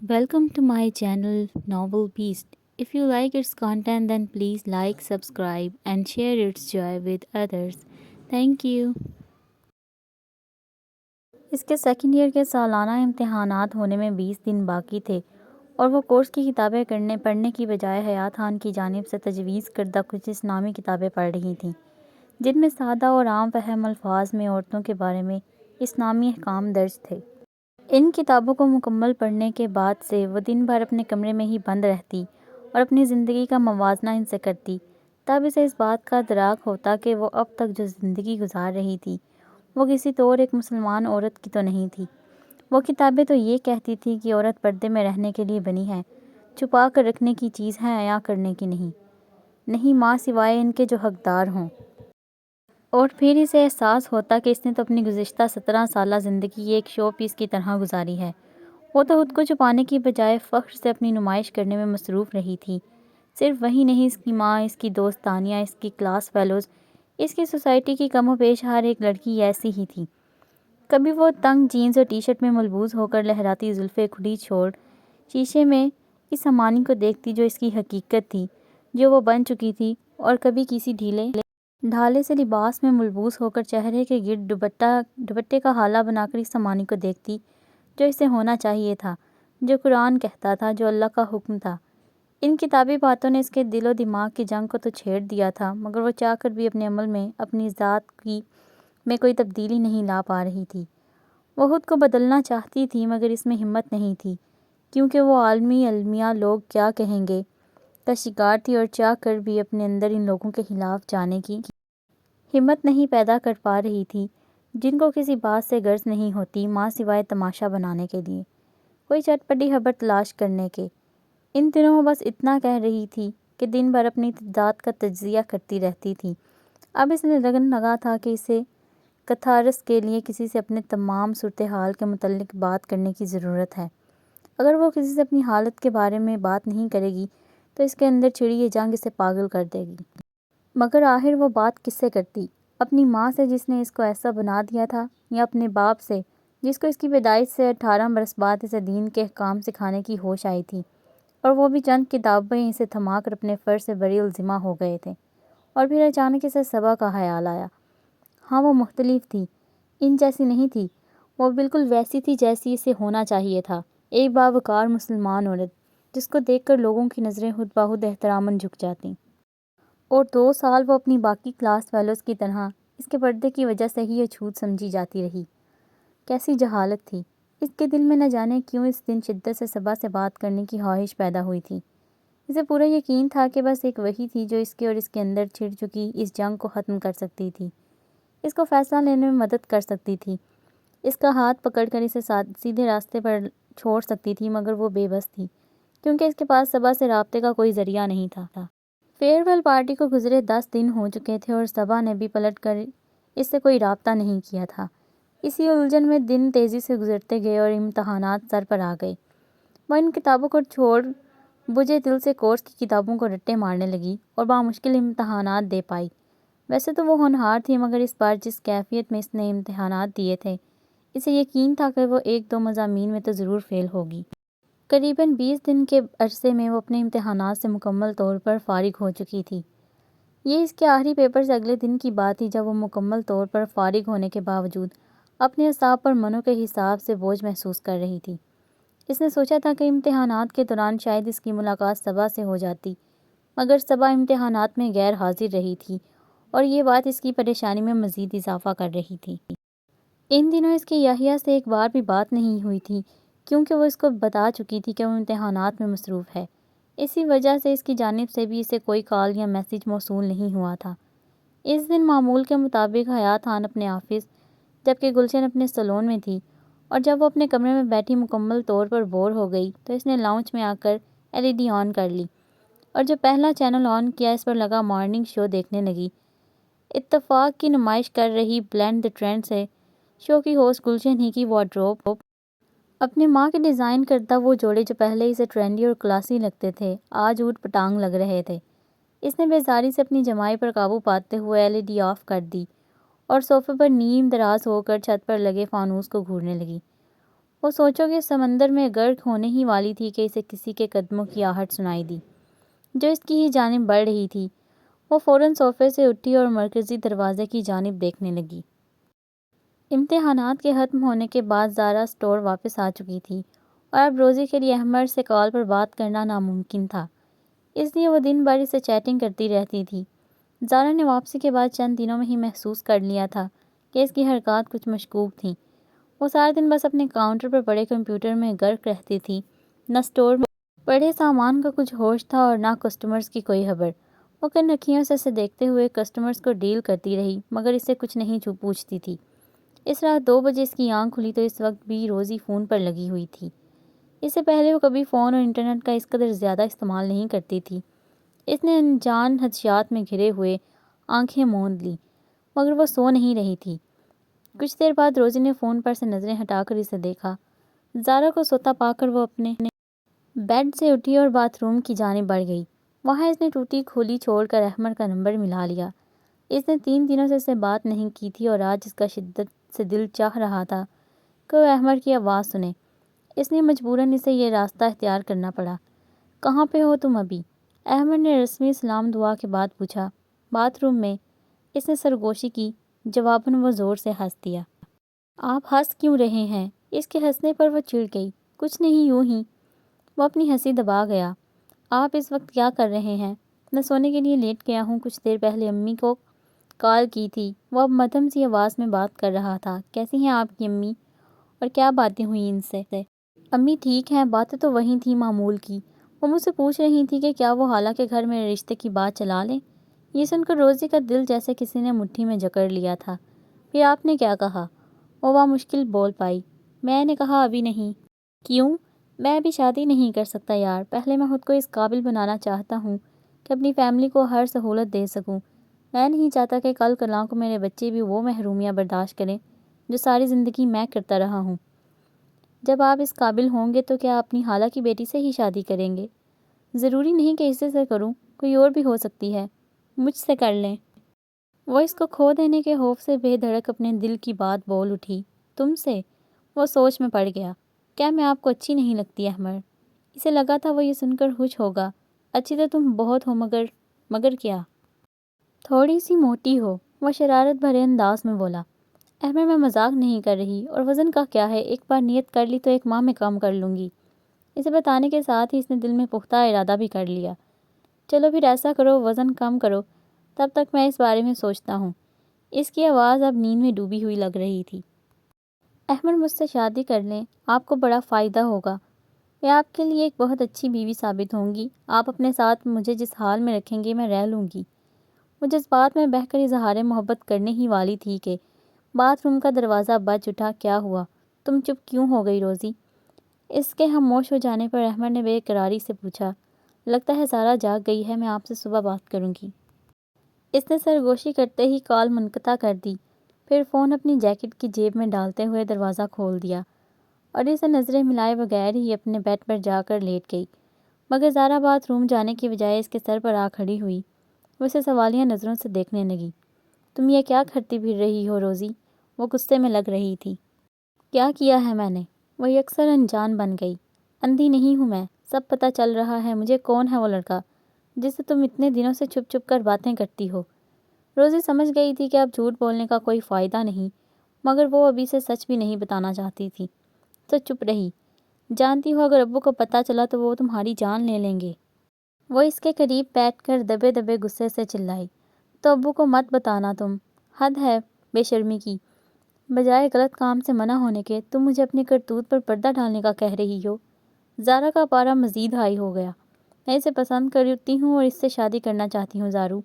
Welcome to my channel Novel Beast. If you like its content, then please like, subscribe, and share its joy with others. Thank you. اس کے second year کے سالانہ امتحانات ہونے میں 20 دن باقی تھے اور وہ کورس کی کتابیں پڑھنے کی بجائے حیات خان کی جانب سے تجویز کردہ کچھ اسلامی کتابیں پڑھ رہی تھیں، جن میں سادہ اور عام فہم الفاظ میں عورتوں کے بارے میں اسلامی احکام درج تھے۔ ان کتابوں کو مکمل پڑھنے کے بعد سے وہ دن بھر اپنے کمرے میں ہی بند رہتی اور اپنی زندگی کا موازنہ ان سے کرتی، تب اسے اس بات کا ادراک ہوتا کہ وہ اب تک جو زندگی گزار رہی تھی وہ کسی طور ایک مسلمان عورت کی تو نہیں تھی۔ وہ کتابیں تو یہ کہتی تھی کہ عورت پردے میں رہنے کے لیے بنی ہے، چھپا کر رکھنے کی چیز ہے، عیاں کرنے کی نہیں ماں سوائے ان کے جو حقدار ہوں۔ اور پھر اسے احساس ہوتا کہ اس نے تو اپنی گزشتہ 17 سالہ زندگی ایک شو پیس کی طرح گزاری ہے۔ وہ تو خود کو چھپانے کی بجائے فخر سے اپنی نمائش کرنے میں مصروف رہی تھی۔ صرف وہی نہیں، اس کی ماں، اس کی دوست تانیہ، اس کی کلاس فیلوز، اس کی سوسائٹی کی کم و بیش ہر ایک لڑکی ایسی ہی تھی۔ کبھی وہ تنگ جینز اور ٹی شرٹ میں ملبوس ہو کر لہراتی زلفیں کھلی چھوڑ شیشے میں اس امانی کو دیکھتی جو اس کی حقیقت تھی، جو وہ بن چکی تھی، اور کبھی کسی ڈھیلے ڈھالے سے لباس میں ملبوس ہو کر چہرے کے گرد دوپٹے کا حالہ بنا کر اس امانی کو دیکھتی جو اسے ہونا چاہیے تھا، جو قرآن کہتا تھا، جو اللہ کا حکم تھا۔ ان کتابی باتوں نے اس کے دل و دماغ کی جنگ کو تو چھیڑ دیا تھا، مگر وہ چاہ کر بھی اپنے عمل میں اپنی ذات میں کوئی تبدیلی نہیں لا پا رہی تھی۔ وہ خود کو بدلنا چاہتی تھی مگر اس میں ہمت نہیں تھی، کیونکہ وہ عالمی المیہ لوگ کیا کہیں گے کا شکار تھی، اور چاہ کر بھی اپنے اندر ان لوگوں کے خلاف جانے کی ہمت نہیں پیدا کر پا رہی تھی، جن کو کسی بات سے غرض نہیں ہوتی ماں سوائے تماشا بنانے کے لیے، کوئی چٹپٹی خبر تلاش کرنے کے۔ ان دنوں وہ بس اتنا کہہ رہی تھی کہ دن بھر اپنی ذات کا تجزیہ کرتی رہتی تھی۔ اب اس نے لگن لگا تھا کہ اسے کتھارس کے لیے کسی سے اپنے تمام صورتحال کے متعلق بات کرنے کی ضرورت ہے۔ اگر وہ کسی سے اپنی حالت کے بارے میں بات نہیں کرے گی تو اس کے اندر چھڑی یہ جنگ اسے پاگل کر دے گی۔ مگر آخر وہ بات کس سے کرتی؟ اپنی ماں سے جس نے اس کو ایسا بنا دیا تھا، یا اپنے باپ سے جس کو اس کی پیدائش سے 18 برس بعد اسے دین کے احکام سکھانے کی ہوش آئی تھی، اور وہ بھی چند کتابیں اسے تھما کر اپنے فرض سے بری الزمہ ہو گئے تھے۔ اور پھر اچانک اسے صبا کا خیال آیا۔ ہاں، وہ مختلف تھی، ان جیسی نہیں تھی، وہ بالکل ویسی تھی جیسی اسے ہونا چاہیے تھا، ایک باوقار مسلمان عورت جس کو دیکھ کر لوگوں کی نظریں خود بخود احتراماً جھک جاتیں۔ اور 2 سال وہ اپنی باقی کلاس فیلوز کی طرح اس کے پردے کی وجہ سے ہی اچھوت سمجھی جاتی رہی۔ کیسی جہالت تھی! اس کے دل میں نہ جانے کیوں اس دن شدت سے صبا سے بات کرنے کی خواہش پیدا ہوئی تھی۔ اسے پورا یقین تھا کہ بس ایک وہی تھی جو اس کے اور اس کے اندر چھڑ چکی اس جنگ کو ختم کر سکتی تھی، اس کو فیصلہ لینے میں مدد کر سکتی تھی، اس کا ہاتھ پکڑ کر اسے سیدھے راستے پر چھوڑ سکتی تھی، مگر وہ بے بس تھی، کیونکہ اس کے پاس صبا سے رابطے کا کوئی ذریعہ نہیں تھا۔ فیئر ویل پارٹی کو گزرے 10 دن ہو چکے تھے اور صبا نے بھی پلٹ کر اس سے کوئی رابطہ نہیں کیا تھا۔ اسی الجھن میں دن تیزی سے گزرتے گئے اور امتحانات سر پر آ گئے۔ وہ ان کتابوں کو چھوڑ بجھے دل سے کورس کی کتابوں کو رٹے مارنے لگی اور بامشکل امتحانات دے پائی۔ ویسے تو وہ ہونہار تھی، مگر اس بار جس کیفیت میں اس نے امتحانات دیے تھے، اسے یقین تھا کہ وہ 1-2 مضامین میں تو ضرور فیل ہوگی۔ قریباً 20 دن کے عرصے میں وہ اپنے امتحانات سے مکمل طور پر فارغ ہو چکی تھی۔ یہ اس کے آخری پیپر سے اگلے دن کی بات تھی جب وہ مکمل طور پر فارغ ہونے کے باوجود اپنے اعصاب پر منو کے حساب سے بوجھ محسوس کر رہی تھی۔ اس نے سوچا تھا کہ امتحانات کے دوران شاید اس کی ملاقات صبا سے ہو جاتی، مگر صبا امتحانات میں غیر حاضر رہی تھی، اور یہ بات اس کی پریشانی میں مزید اضافہ کر رہی تھی۔ ان دنوں اس کی یحییٰ سے ایک بار بھی بات نہیں ہوئی تھی، کیونکہ وہ اس کو بتا چکی تھی کہ وہ امتحانات میں مصروف ہے۔ اسی وجہ سے اس کی جانب سے بھی اسے کوئی کال یا میسیج موصول نہیں ہوا تھا۔ اس دن معمول کے مطابق حیات خان اپنے آفس، جبکہ گلشن اپنے سیلون میں تھی، اور جب وہ اپنے کمرے میں بیٹھی مکمل طور پر بور ہو گئی تو اس نے لاؤنج میں آ کر LED آن کر لی، اور جو پہلا چینل آن کیا اس پر لگا مارننگ شو دیکھنے لگی۔ اتفاق کی نمائش کر رہی بلینڈ دی ٹرینڈ سے شو کی ہوسٹ گلشن ہی کی وارڈروب۔ اپنی ماں کے ڈیزائن کردہ وہ جوڑے جو پہلے اسے ٹرینڈی اور کلاسی لگتے تھے، آج اوٹ پٹانگ لگ رہے تھے۔ اس نے بیزاری سے اپنی جمائی پر قابو پاتے ہوئے LED آف کر دی اور صوفے پر نیم دراز ہو کر چھت پر لگے فانوس کو گھورنے لگی۔ وہ سوچوں کے سمندر میں غرق ہونے ہی والی تھی کہ اسے کسی کے قدموں کی آہٹ سنائی دی جو اس کی ہی جانب بڑھ رہی تھی۔ وہ فوراً صوفے سے اٹھی اور مرکزی دروازے کی جانب دیکھنے لگی۔ امتحانات کے ختم ہونے کے بعد زارا اسٹور واپس آ چکی تھی اور اب روزی کے لیے احمد سے کال پر بات کرنا ناممکن تھا، اس لیے وہ دن بھر اسے چیٹنگ کرتی رہتی تھی۔ زارا نے واپسی کے بعد چند دنوں میں ہی محسوس کر لیا تھا کہ اس کی حرکات کچھ مشکوک تھیں۔ وہ سارا دن بس اپنے کاؤنٹر پر پڑے کمپیوٹر میں غرق رہتی تھی، نہ اسٹور میں پڑے سامان کا کچھ ہوش تھا اور نہ کسٹمرز کی کوئی خبر۔ وہ کن رکھیوں سے اسے دیکھتے ہوئے کسٹمرز کو ڈیل کرتی رہی مگر اسے کچھ نہیں پوچھتی تھی۔ اس رات 2 بجے اس کی آنکھ کھلی تو اس وقت بھی روزی فون پر لگی ہوئی تھی۔ اس سے پہلے وہ کبھی فون اور انٹرنیٹ کا اس قدر زیادہ استعمال نہیں کرتی تھی۔ اس نے انجان خدشات میں گھرے ہوئے آنکھیں موند لیں مگر وہ سو نہیں رہی تھی۔ کچھ دیر بعد روزی نے فون پر سے نظریں ہٹا کر اسے دیکھا۔ زارا کو سوتا پا کر وہ اپنے بیڈ سے اٹھی اور باتھ روم کی جانب بڑھ گئی۔ وہاں اس نے ٹوٹی کھولی چھوڑ کر احمد کا نمبر ملا لیا۔ اس نے 3 دنوں سے اسے بات نہیں کی تھی اور آج اس کا شدت سے دل چاہ رہا تھا کہ وہ احمد کی آواز سنے، اس لیے مجبوراً اسے یہ راستہ اختیار کرنا پڑا۔ کہاں پہ ہو تم ابھی؟ احمد نے رسمی سلام دعا کے بعد پوچھا۔ باتھ روم میں، اس نے سرگوشی کی۔ جواباً وہ زور سے ہنس دیا۔ آپ ہنس کیوں رہے ہیں؟ اس کے ہنسنے پر وہ چڑ گئی۔ کچھ نہیں، یوں ہی۔ وہ اپنی ہنسی دبا گیا۔ آپ اس وقت کیا کر رہے ہیں؟ میں سونے کے لیے لیٹ گیا ہوں، کچھ دیر پہلے امی کو کال کی تھی۔ وہ اب مدھم سی آواز میں بات کر رہا تھا۔ کیسی ہیں آپ کی امی اور کیا باتیں ہوئیں ان سے؟ امی ٹھیک ہیں، باتیں تو وہی تھیں معمول کی۔ وہ مجھ سے پوچھ رہی تھی کہ کیا وہ خالہ کے گھر میرے رشتے کی بات چلا لیں۔ یہ سن کر روزی کا دل جیسے کسی نے مٹھی میں جکڑ لیا تھا۔ پھر آپ نے کیا کہا؟ وہ مشکل بول پائی۔ میں نے کہا ابھی نہیں۔ کیوں؟ میں ابھی شادی نہیں کر سکتا یار، پہلے میں خود کو اس قابل بنانا چاہتا ہوں کہ اپنی فیملی کو ہر سہولت دے سکوں۔ میں نہیں چاہتا کہ کل کلاں کو میرے بچے بھی وہ محرومیاں برداشت کریں جو ساری زندگی میں کرتا رہا ہوں۔ جب آپ اس قابل ہوں گے تو کیا اپنی خالہ کی بیٹی سے ہی شادی کریں گے؟ ضروری نہیں کہ اسے سے کروں، کوئی اور بھی ہو سکتی ہے، مجھ سے کر لیں۔ وہ اس کو کھو دینے کے خوف سے بے دھڑک اپنے دل کی بات بول اٹھی۔ تم سے؟ وہ سوچ میں پڑ گیا۔ کیا میں آپ کو اچھی نہیں لگتی احمد؟ اسے لگا تھا وہ یہ سن کر خوش ہوگا۔ اچھی تو تم بہت ہو مگر کیا؟ تھوڑی سی موٹی ہو، وہ شرارت بھرے انداز میں بولا۔ احمد میں مذاق نہیں کر رہی، اور وزن کا کیا ہے، ایک بار نیت کر لی تو 1 ماہ میں کم کر لوں گی۔ اسے بتانے کے ساتھ ہی اس نے دل میں پختہ ارادہ بھی کر لیا۔ چلو پھر ایسا کرو، وزن کم کرو، تب تک میں اس بارے میں سوچتا ہوں۔ اس کی آواز اب نیند میں ڈوبی ہوئی لگ رہی تھی۔ احمد مجھ سے شادی کر لیں، آپ کو بڑا فائدہ ہوگا۔ میں آپ کے لیے ایک بہت اچھی بیوی ثابت ہوں گی۔ آپ اپنے ساتھ مجھے جس حال میں رکھیں گے میں رہ لوں گی۔ وہ جذبات میں بہہ کر اظہار محبت کرنے ہی والی تھی کہ باتھ روم کا دروازہ بج اٹھا۔ کیا ہوا؟ تم چپ کیوں ہو گئی روزی؟ اس کے خاموش ہو جانے پر احمد نے بے قراری سے پوچھا۔ لگتا ہے زارا جاگ گئی ہے، میں آپ سے صبح بات کروں گی۔ اس نے سرگوشی کرتے ہی کال منقطع کر دی، پھر فون اپنی جیکٹ کی جیب میں ڈالتے ہوئے دروازہ کھول دیا اور اسے نظریں ملائے بغیر ہی اپنے بیڈ پر جا کر لیٹ گئی۔ مگر زارا باتھ روم جانے کی بجائے اس کے سر پر آ کھڑی ہوئی۔ وہ اسے سوالیہ نظروں سے دیکھنے لگی۔ تم یہ کیا کرتی پھر رہی ہو روزی؟ وہ غصے میں لگ رہی تھی۔ کیا کیا ہے میں نے؟ وہ یکسر انجان بن گئی۔ اندھی نہیں ہوں میں، سب پتہ چل رہا ہے مجھے کون ہے وہ لڑکا جس سے تم اتنے دنوں سے چھپ چھپ کر باتیں کرتی ہو۔ روزی سمجھ گئی تھی کہ اب جھوٹ بولنے کا کوئی فائدہ نہیں، مگر وہ ابھی سے سچ بھی نہیں بتانا چاہتی تھی، تو چپ رہی۔ جانتی ہو اگر ابو کو پتہ چلا تو وہ تمہاری جان لے لیں گے۔ وہ اس کے قریب بیٹھ کر دبے دبے غصے سے چلائی۔ تو ابو کو مت بتانا تم، حد ہے بے شرمی کی۔ بجائے غلط کام سے منع ہونے کے تم مجھے اپنی کرتوت پر پردہ ڈالنے کا کہہ رہی ہو۔ زارا کا پارا مزید ہائی ہو گیا۔ میں اسے پسند کرتی ہوں اور اس سے شادی کرنا چاہتی ہوں زارو۔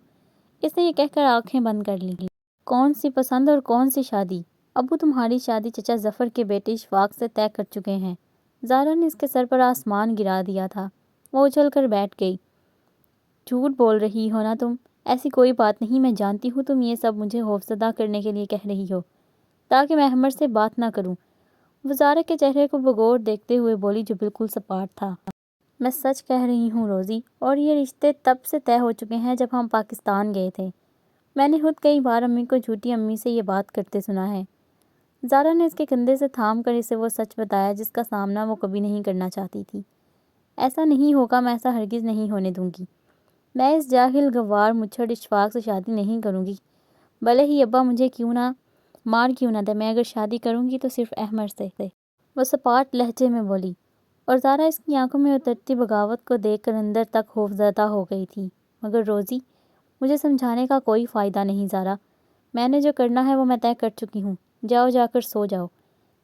اس نے یہ کہہ کر آنکھیں بند کر لیں۔ کون سی پسند اور کون سی شادی؟ ابو تمہاری شادی چچا ظفر کے بیٹے اشفاق سے طے کر چکے ہیں۔ زارا نے اس کے سر پر آسمان گرا دیا تھا۔ وہ اچھل کر بیٹھ گئی۔ جھوٹ بول رہی ہو نا تم؟ ایسی کوئی بات نہیں، میں جانتی ہوں تم یہ سب مجھے خوفزدہ کرنے کے لیے کہہ رہی ہو تاکہ میں احمد سے بات نہ کروں۔ وہ زارا کے چہرے کو بغور دیکھتے ہوئے بولی جو بالکل سپاٹ تھا۔ میں سچ کہہ رہی ہوں روزی، اور یہ رشتے تب سے طے ہو چکے ہیں جب ہم پاکستان گئے تھے۔ میں نے خود کئی بار امی کو جھوٹی امی سے یہ بات کرتے سنا ہے۔ زارا نے اس کے کندھے سے تھام کر اسے وہ سچ بتایا جس کا سامنا وہ کبھی نہیں کرنا چاہتی تھی۔ ایسا نہیں ہوگا، میں ایسا ہرگز نہیں ہونے دوں گی۔ میں اس جاہل گوار مچھڑ اشفاق سے شادی نہیں کروں گی، بھلے ہی ابا مجھے کیوں نہ مار کیوں نہ دے، میں اگر شادی کروں گی تو صرف احمد سے۔ وہ سپاٹ لہجے میں بولی، اور زارا اس کی آنکھوں میں اترتی بغاوت کو دیکھ کر اندر تک خوفزدہ ہو گئی تھی۔ مگر روزی، مجھے سمجھانے کا کوئی فائدہ نہیں زارا، میں نے جو کرنا ہے وہ میں طے کر چکی ہوں، جاؤ جا کر سو جاؤ۔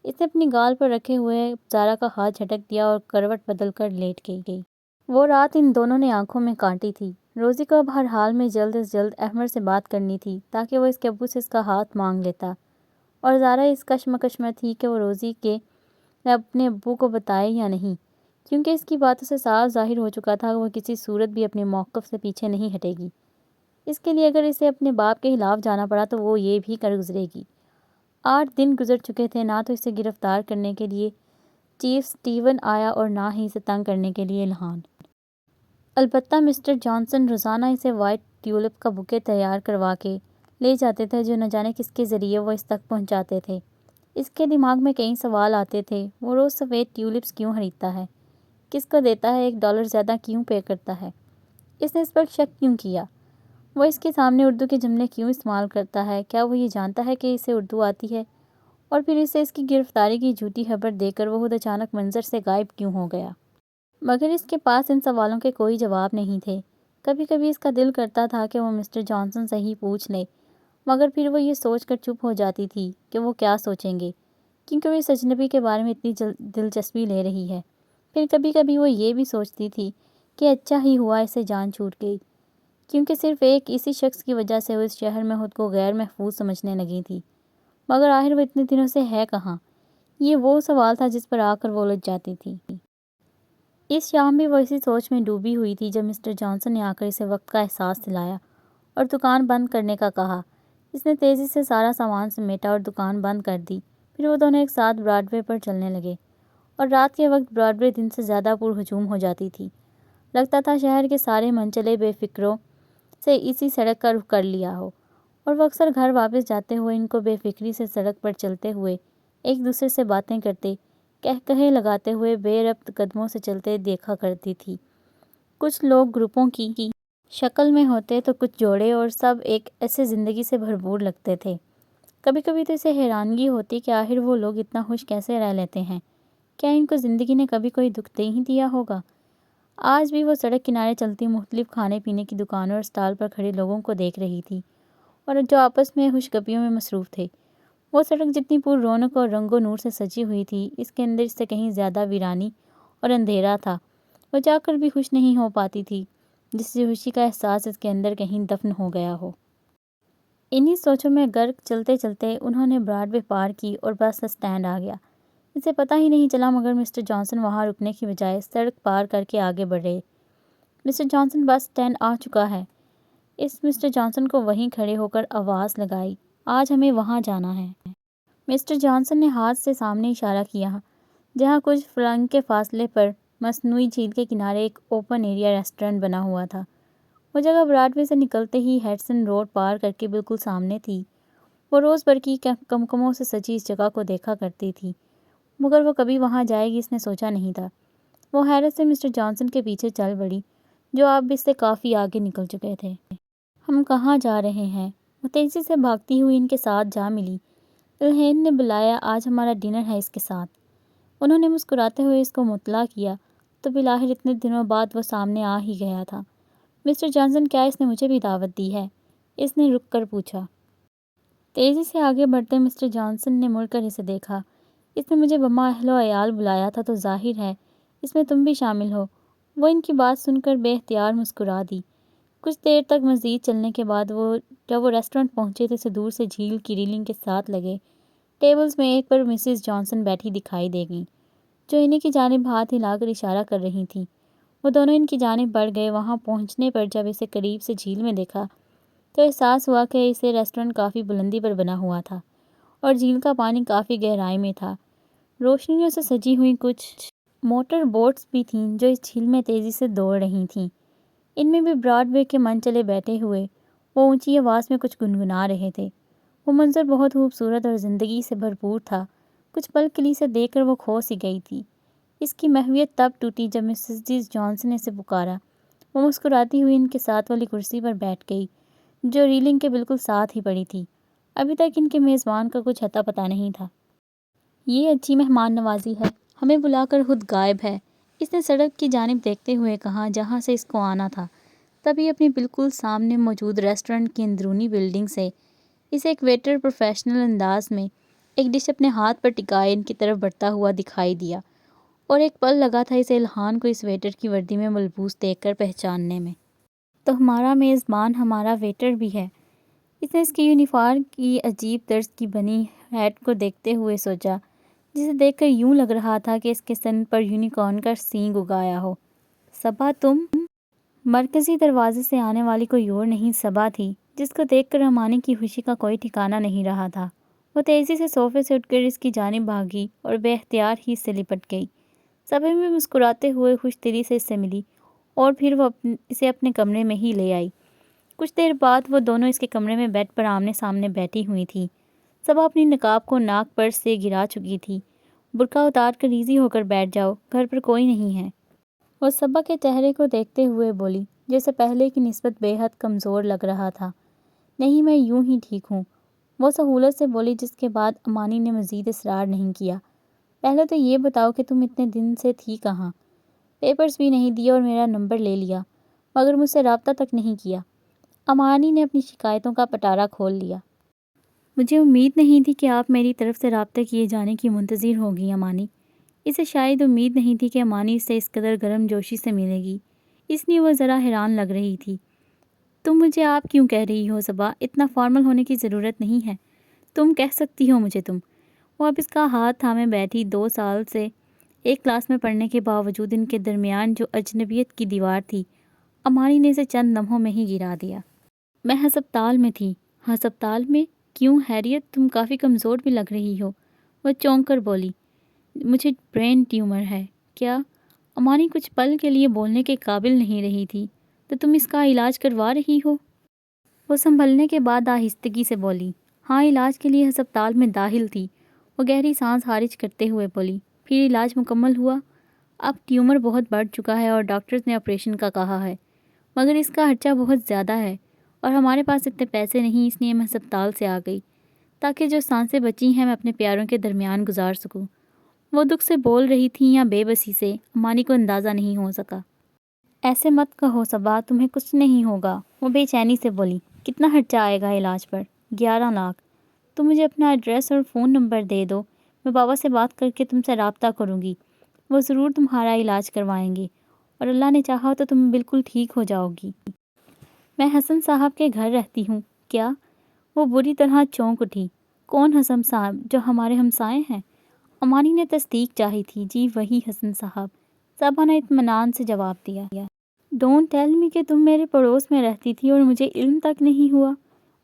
اس نے اپنی گال پر رکھے ہوئے زارا کا ہاتھ جھٹک دیا اور کروٹ بدل کر لیٹ گئی۔ وہ رات ان دونوں نے آنکھوں میں کاٹی تھی۔ روزی کو اب ہر حال میں جلد از جلد احمد سے بات کرنی تھی تاکہ وہ اس کے ابو سے اس کا ہاتھ مانگ لیتا، اور زارا اس کشمکش میں تھی کہ وہ روزی کے اپنے ابو کو بتائے یا نہیں، کیونکہ اس کی باتوں سے صاف ظاہر ہو چکا تھا کہ وہ کسی صورت بھی اپنے موقف سے پیچھے نہیں ہٹے گی۔ اس کے لیے اگر اسے اپنے باپ کے خلاف جانا پڑا تو وہ یہ بھی کر گزرے گی۔ 8 دن گزر چکے تھے، نہ تو اسے گرفتار کرنے کے لیے چیف سٹیون آیا اور نہ ہی اسے تنگ کرنے کے لیے الہان۔ البتہ مسٹر جانسن روزانہ اسے وائٹ ٹیولپ کا بکے تیار کروا کے لے جاتے تھے جو نہ جانے کس کے ذریعے وہ اس تک پہنچاتے تھے۔ اس کے دماغ میں کئی سوال آتے تھے، وہ روز سفید ٹیولپس کیوں خریدتا ہے، کس کو دیتا ہے، $1 زیادہ کیوں پے کرتا ہے، اس نے اس پر شک کیوں کیا، وہ اس کے سامنے اردو کے جملے کیوں استعمال کرتا ہے، کیا وہ یہ جانتا ہے کہ اسے اردو آتی ہے، اور پھر اسے اس کی گرفتاری کی جھوٹی خبر دے کر وہ خود اچانک منظر سے غائب کیوں ہو گیا۔ مگر اس کے پاس ان سوالوں کے کوئی جواب نہیں تھے۔ کبھی کبھی اس کا دل کرتا تھا کہ وہ مسٹر جانسن سے ہی پوچھ لے، مگر پھر وہ یہ سوچ کر چپ ہو جاتی تھی کہ وہ کیا سوچیں گے، کیونکہ وہ اس اجنبی کے بارے میں اتنی دلچسپی لے رہی ہے۔ پھر کبھی کبھی وہ یہ بھی سوچتی تھی کہ اچھا ہی ہوا اسے جان چھوٹ گئی، کیونکہ صرف ایک اسی شخص کی وجہ سے وہ اس شہر میں خود کو غیر محفوظ سمجھنے لگی تھی۔ مگر آخر وہ اتنے دنوں سے ہے کہاں؟ یہ وہ سوال تھا جس پر آ کر وہ الجھ جاتی تھی۔ اس شام بھی وہ اسی سوچ میں ڈوبی ہوئی تھی جب مسٹر جانسن نے آ کر اسے وقت کا احساس دلایا اور دکان بند کرنے کا کہا۔ اس نے تیزی سے سارا سامان سمیٹا اور دکان بند کر دی۔ پھر وہ دونوں ایک ساتھ براڈ وے پر چلنے لگے، اور رات کے وقت براڈ وے دن سے زیادہ پر ہجوم ہو جاتی تھی۔ لگتا تھا شہر کے سارے منچلے بے فکروں سے اسی سڑک کا رخ کر لیا ہو، اور وہ اکثر گھر واپس جاتے ہوئے ان کو بے فکری سے سڑک پر چلتے ہوئے ایک دوسرے سے باتیں کرتے، کہے لگاتے ہوئے بے ربط قدموں سے چلتے دیکھا کرتی تھی۔ کچھ لوگ گروپوں کی شکل میں ہوتے تو کچھ جوڑے، اور سب ایک ایسے زندگی سے بھرپور لگتے تھے۔ کبھی کبھی تو اسے حیرانگی ہوتی کہ آخر وہ لوگ اتنا خوش کیسے رہ لیتے ہیں، کیا ان کو زندگی نے کبھی کوئی دکھ نہیں دیا ہوگا؟ آج بھی وہ سڑک کنارے چلتی مختلف کھانے پینے کی دکانوں اور اسٹال پر کھڑے لوگوں کو دیکھ رہی تھی، اور جو آپس میں خوش گپیوں میں مصروف تھے۔ وہ سڑک جتنی پر رونق اور رنگ و نور سے سجی ہوئی تھی، اس کے اندر اس سے کہیں زیادہ ویرانی اور اندھیرا تھا۔ وہ جا کر بھی خوش نہیں ہو پاتی تھی، جس سے خوشی کا احساس اس کے اندر کہیں دفن ہو گیا ہو۔ انہی سوچوں میں غرق چلتے چلتے انہوں نے براڈ وے پار کی اور بس اسٹینڈ آ گیا۔ اسے پتہ ہی نہیں چلا، مگر مسٹر جانسن وہاں رکنے کی بجائے سڑک پار کر کے آگے بڑھے۔ مسٹر جانسن، بس اسٹینڈ آ چکا ہے۔ اس مسٹر جانسن کو وہیں کھڑے ہو کر آواز لگائی، آج ہمیں وہاں جانا ہے۔ مسٹر جانسن نے ہاتھ سے سامنے اشارہ کیا، جہاں کچھ فرنگ کے فاصلے پر مصنوعی جھیل کے کنارے ایک اوپن ایریا ریسٹورنٹ بنا ہوا تھا۔ وہ جگہ براڈ وے سے نکلتے ہی ہیڈسن روڈ پار کر کے بالکل سامنے تھی۔ وہ روز بھر کی کمکموں سے سجی اس جگہ کو دیکھا کرتی تھی، مگر وہ کبھی وہاں جائے گی اس نے سوچا نہیں تھا۔ وہ حیرت سے مسٹر جانسن کے پیچھے چل پڑی، جو اب اس سے کافی آگے نکل چکے تھے۔ ہم کہاں جا رہے ہیں؟ وہ تیزی سے بھاگتی ہوئی ان کے ساتھ جا ملی۔ الہین نے بلایا، آج ہمارا ڈنر ہے اس کے ساتھ۔ انہوں نے مسکراتے ہوئے اس کو مطلع کیا تو بالآخر اتنے دنوں بعد وہ سامنے آ ہی گیا تھا۔ مسٹر جانسن، کیا اس نے مجھے بھی دعوت دی ہے؟ اس نے رک کر پوچھا۔ تیزی سے آگے بڑھتے مسٹر جانسن نے مڑ کر اسے دیکھا۔ اس نے مجھے بما اہل و عیال بلایا تھا تو ظاہر ہے اس میں تم بھی شامل ہو۔ وہ ان کی بات سن کر بے اختیار مسکرا دی۔ کچھ دیر تک مزید چلنے کے بعد جب وہ ریسٹورنٹ پہنچے تو اسے دور سے جھیل کی ریلنگ کے ساتھ لگے ٹیبلز میں ایک پر مسز جانسن بیٹھی دکھائی دے گئیں، جو انہیں کی جانب ہاتھ ہلا کر اشارہ کر رہی تھیں۔ وہ دونوں ان کی جانب بڑھ گئے۔ وہاں پہنچنے پر جب اسے قریب سے جھیل میں دیکھا تو احساس ہوا کہ اسے ریسٹورنٹ کافی بلندی پر بنا ہوا تھا، اور جھیل کا پانی کافی گہرائی میں تھا۔ روشنیوں سے سجی ہوئی کچھ موٹر بوٹس بھی تھیں جو اس جھیل میں تیزی سے دوڑ رہی تھیں۔ ان میں بھی براڈ وے کے منچلے بیٹھے ہوئے وہ اونچی آواز میں کچھ گنگنا رہے تھے۔ وہ منظر بہت خوبصورت اور زندگی سے بھرپور تھا۔ کچھ پل کے لیے اسے دیکھ کر وہ کھو سی گئی تھی۔ اس کی محویت تب ٹوٹی جب مسز جانسن نے اسے پکارا۔ وہ مسکراتی ہوئی ان کے ساتھ والی کرسی پر بیٹھ گئی، جو ریلنگ کے بالکل ساتھ ہی پڑی تھی۔ ابھی تک ان کے میزبان کا کچھ اتا پتہ نہیں تھا۔ یہ اچھی مہمان نوازی ہے، ہمیں بلا کر خود غائب ہے، اس نے سڑک کی جانب دیکھتے ہوئے کہا جہاں سے اس کو آنا تھا۔ تبھی اپنے بالکل سامنے موجود ریسٹورنٹ کی اندرونی بلڈنگ سے اسے ایک ویٹر پروفیشنل انداز میں ایک ڈش اپنے ہاتھ پر ٹکائے ان کی طرف بڑھتا ہوا دکھائی دیا، اور ایک پل لگا تھا اسے الہان کو اس ویٹر کی وردی میں ملبوس دیکھ کر پہچاننے میں۔ تو ہمارا میزبان ہمارا ویٹر بھی ہے، اس نے اس کی یونیفارم کی عجیب طرز کی بنی ہیٹ کو دیکھتے ہوئے سوچا، جسے دیکھ کر یوں لگ رہا تھا کہ اس کے سن پر یونیکارن کا سینگ اگایا ہو۔ صبا تم؟ مرکزی دروازے سے آنے والی کوئی اور نہیں صبا تھی، جس کو دیکھ کر امانی کی خوشی کا کوئی ٹھکانہ نہیں رہا تھا۔ وہ تیزی سے صوفے سے اٹھ کر اس کی جانب بھاگی اور بے اختیار ہی سے لپٹ گئی۔ صبا بھی مسکراتے ہوئے خوش دلی سے اس سے ملی اور پھر وہ اسے اپنے کمرے میں ہی لے آئی۔ کچھ دیر بعد وہ دونوں اس کے کمرے میں بیڈ پر آمنے سامنے بیٹھی ہوئی تھیں۔ صبا اپنی نقاب کو ناک پر سے گرا چکی تھی۔ برقع اتار کر ایزی ہو کر بیٹھ جاؤ، گھر پر کوئی نہیں ہے، وہ صبا کے چہرے کو دیکھتے ہوئے بولی، جیسے پہلے کی نسبت بے حد کمزور لگ رہا تھا۔ نہیں، میں یوں ہی ٹھیک ہوں، وہ سہولت سے بولی، جس کے بعد امانی نے مزید اصرار نہیں کیا۔ پہلے تو یہ بتاؤ کہ تم اتنے دن سے تھی کہاں؟ پیپرز بھی نہیں دیے اور میرا نمبر لے لیا، مگر مجھ سے رابطہ تک نہیں کیا۔ امانی نے اپنی شکایتوں کا پٹارا کھول لیا۔ مجھے امید نہیں تھی کہ آپ میری طرف سے رابطہ کیے جانے کی منتظر ہوگی امانی۔ اسے شاید امید نہیں تھی کہ امانی سے اس قدر گرم جوشی سے ملے گی، اس لیے وہ ذرا حیران لگ رہی تھی۔ تم مجھے آپ کیوں کہہ رہی ہو صبا؟ اتنا فارمل ہونے کی ضرورت نہیں ہے، تم کہہ سکتی ہو مجھے تم۔ وہ اب اس کا ہاتھ تھامے بیٹھی، 2 سال سے ایک کلاس میں پڑھنے کے باوجود ان کے درمیان جو اجنبیت کی دیوار تھی، امانی نے اسے چند لمحوں میں ہی گرا دیا۔ میں ہسپتال میں تھی۔ ہسپتال میں؟ کیوں خیریت؟ تم کافی کمزور بھی لگ رہی ہو، وہ چونک کر بولی۔ مجھے برین ٹیومر ہے۔ کیا؟ امانی کچھ پل کے لیے بولنے کے قابل نہیں رہی تھی۔ تو تم اس کا علاج کروا رہی ہو؟ وہ سنبھلنے کے بعد آہستگی سے بولی۔ ہاں، علاج کے لیے ہسپتال میں داخل تھی، وہ گہری سانس خارج کرتے ہوئے بولی۔ پھر علاج مکمل ہوا؟ اب ٹیومر بہت بڑھ چکا ہے اور ڈاکٹرز نے آپریشن کا کہا ہے، مگر اس کا خرچہ بہت زیادہ ہے اور ہمارے پاس اتنے پیسے نہیں، اس لیے میں ہسپتال سے آ گئی تاکہ جو سانسیں بچی ہیں میں اپنے پیاروں کے درمیان گزار سکوں۔ وہ دکھ سے بول رہی تھی یا بے بسی سے، امانی کو اندازہ نہیں ہو سکا۔ ایسے مت کہو صبا، تمہیں کچھ نہیں ہوگا، وہ بے چینی سے بولی۔ کتنا خرچہ آئے گا علاج پر؟ 11 لاکھ۔ تم مجھے اپنا ایڈریس اور فون نمبر دے دو، میں بابا سے بات کر کے تم سے رابطہ کروں گی، وہ ضرور تمہارا علاج کروائیں گے اور اللہ نے چاہا تو تم بالکل ٹھیک ہو جاؤ گی۔ میں حسن صاحب کے گھر رہتی ہوں۔ کیا؟ وہ بری طرح چونک اٹھی۔ کون حسن صاحب؟ جو ہمارے ہمسائے ہیں؟ امانی نے تصدیق چاہی تھی۔ جی وہی حسن صاحب، صبا نے اطمینان سے جواب دیا۔ ڈونٹ ٹیل می کہ تم میرے پڑوس میں رہتی تھی اور مجھے علم تک نہیں ہوا۔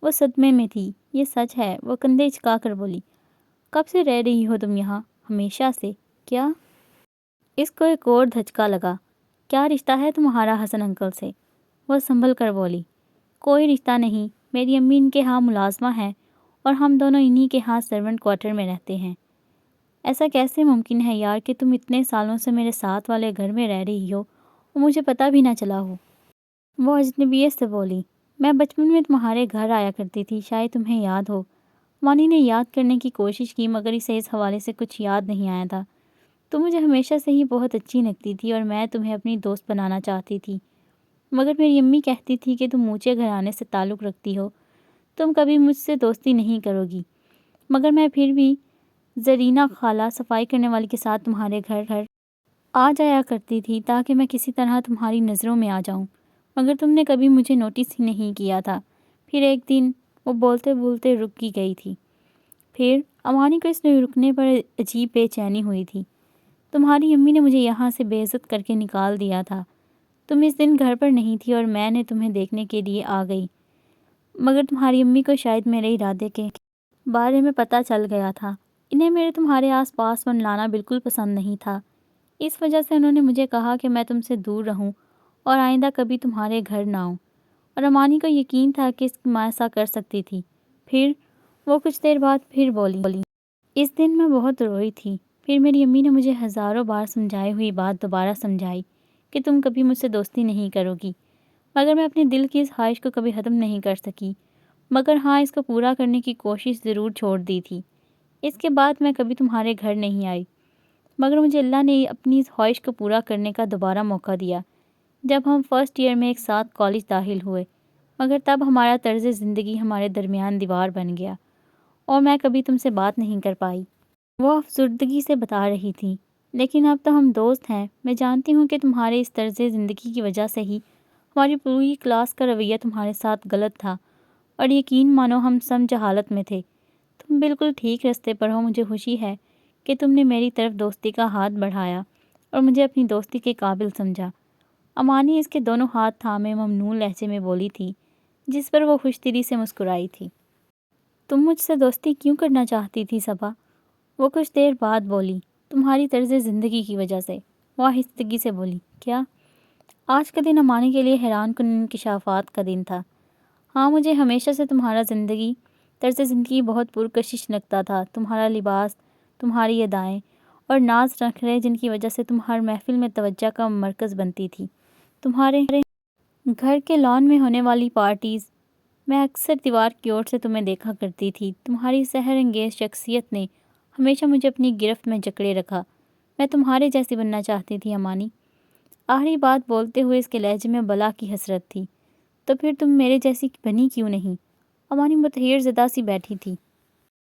وہ صدمے میں تھی۔ یہ سچ ہے، وہ کندھے اچکا کر بولی۔ کب سے رہ رہی ہو تم یہاں؟ ہمیشہ سے۔ کیا؟ اس کو ایک اور دھچکا لگا۔ کیا رشتہ ہے تمہارا حسن انکل سے؟ وہ سنبھل کر بولی۔ کوئی رشتہ نہیں، میری امی ان کے ہاں ملازمہ ہیں اور ہم دونوں انہی کے ہاں سرونٹ کوارٹر میں رہتے ہیں۔ ایسا کیسے ممکن ہے یار کہ تم اتنے سالوں سے میرے ساتھ والے گھر میں رہ رہی ہو اور مجھے پتہ بھی نہ چلا ہو؟ وہ اجنبیت سے بولی۔ میں بچپن میں تمہارے گھر آیا کرتی تھی، شاید تمہیں یاد ہو۔ مانی نے یاد کرنے کی کوشش کی مگر اسے اس حوالے سے کچھ یاد نہیں آیا تھا۔ تم مجھے ہمیشہ سے ہی بہت اچھی لگتی تھی اور میں تمہیں اپنی دوست بنانا چاہتی تھی، مگر میری امی کہتی تھی کہ تم اونچے گھرانے سے تعلق رکھتی ہو، تم کبھی مجھ سے دوستی نہیں کرو گی، مگر میں پھر بھی زرینہ خالہ صفائی کرنے والی کے ساتھ تمہارے گھر آ جایا کرتی تھی تاکہ میں کسی طرح تمہاری نظروں میں آ جاؤں، مگر تم نے کبھی مجھے نوٹس ہی نہیں کیا تھا۔ پھر ایک دن وہ بولتے بولتے رک ہی گئی تھی۔ پھر امانی کو اس میں رکنے پر عجیب بے چینی ہوئی تھی۔ تمہاری امی نے مجھے یہاں سے بے عزت کر کے نکال دیا تھا، تم اس دن گھر پر نہیں تھی اور میں نے تمہیں دیکھنے کے لیے آ گئی، مگر تمہاری امی کو شاید میرے ارادے کے بارے میں پتہ چل گیا تھا۔ انہیں میرے تمہارے آس پاس منڈلانا بالکل پسند نہیں تھا، اس وجہ سے انہوں نے مجھے کہا کہ میں تم سے دور رہوں اور آئندہ کبھی تمہارے گھر نہ آؤں، اور امانی کو یقین تھا کہ اس میں ایسا کر سکتی تھی۔ پھر وہ کچھ دیر بعد پھر بولی، اس دن میں بہت روئی تھی، پھر میری امی نے مجھے ہزاروں بار سمجھائی ہوئی بات دوبارہ سمجھائی کہ تم کبھی مجھ سے دوستی نہیں کرو گی، مگر میں اپنے دل کی اس خواہش کو کبھی ختم نہیں کر سکی، مگر ہاں اس کو پورا کرنے کی کوشش ضرور چھوڑ دی تھی۔ اس کے بعد میں کبھی تمہارے گھر نہیں آئی، مگر مجھے اللہ نے اپنی اس خواہش کو پورا کرنے کا دوبارہ موقع دیا جب ہم فرسٹ ایئر میں ایک ساتھ کالج داخل ہوئے، مگر تب ہمارا طرز زندگی ہمارے درمیان دیوار بن گیا اور میں کبھی تم سے بات نہیں کر پائی۔ وہ افسردگی سے بتا رہی تھی، لیکن اب تو ہم دوست ہیں، میں جانتی ہوں کہ تمہارے اس طرز زندگی کی وجہ سے ہی ہماری پوری کلاس کا رویہ تمہارے ساتھ غلط تھا، اور یقین مانو ہم سمجھ حالت میں تھے۔ تم بالکل ٹھیک راستے پر ہو، مجھے خوشی ہے کہ تم نے میری طرف دوستی کا ہاتھ بڑھایا اور مجھے اپنی دوستی کے قابل سمجھا۔ امانی اس کے دونوں ہاتھ تھامے ممنون لہجے میں بولی تھی، جس پر وہ خوش دلی سے مسکرائی تھی۔ تم مجھ سے دوستی کیوں کرنا چاہتی تھی صبا؟ وہ کچھ دیر بعد بولی، تمہاری طرز زندگی کی وجہ سے۔ وہ آہستگی سے بولی، کیا؟ آج کا دن امانی کے لیے حیران کن انکشافات کا دن تھا۔ ہاں، مجھے ہمیشہ سے تمہارا طرز زندگی بہت پرکشش لگتا تھا، تمہارا لباس، تمہاری ادائیں اور ناز نخرے جن کی وجہ سے تم ہر محفل میں توجہ کا مرکز بنتی تھی، تمہارے گھر کے لان میں ہونے والی پارٹیز میں اکثر دیوار کی اوٹ سے تمہیں دیکھا کرتی تھی۔ تمہاری سحر انگیز شخصیت نے ہمیشہ مجھے اپنی گرفت میں جکڑے رکھا، میں تمہارے جیسی بننا چاہتی تھی امانی۔ آخری بات بولتے ہوئے اس کے لہجے میں بلا کی حسرت تھی۔ تو پھر تم میرے جیسی بنی کیوں نہیں؟ امانی متحیر زدہ سی بیٹھی تھی۔